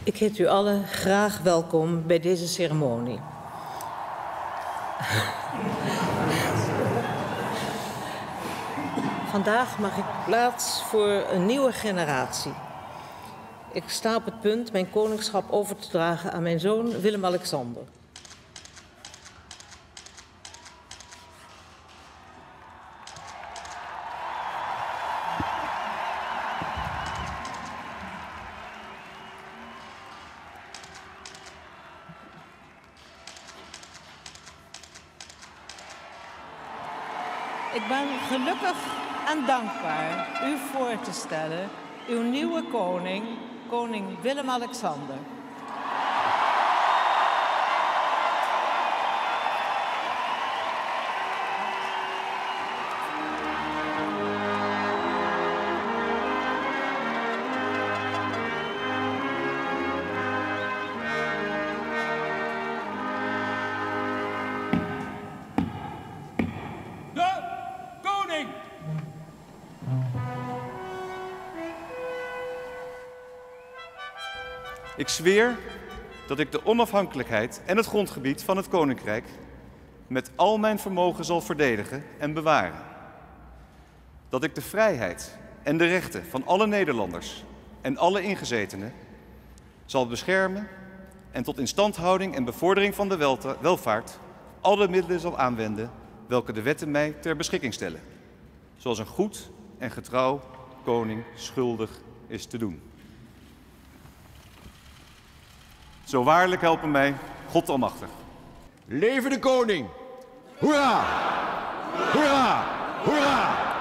Ik heet u allen graag welkom bij deze ceremonie. Vandaag mag ik plaats voor een nieuwe generatie. Ik sta op het punt mijn koningschap over te dragen aan mijn zoon Willem-Alexander. Ik ben gelukkig en dankbaar u voor te stellen, uw nieuwe koning, koning Willem-Alexander. Ik zweer dat ik de onafhankelijkheid en het grondgebied van het Koninkrijk met al mijn vermogen zal verdedigen en bewaren. Dat ik de vrijheid en de rechten van alle Nederlanders en alle ingezetenen zal beschermen en tot instandhouding en bevordering van de welvaart alle middelen zal aanwenden welke de wetten mij ter beschikking stellen. Zoals een goed en getrouw koning schuldig is te doen. Zo waarlijk helpen mij God Almachtig. Leven de koning! Hoera! Hoera! Hoera!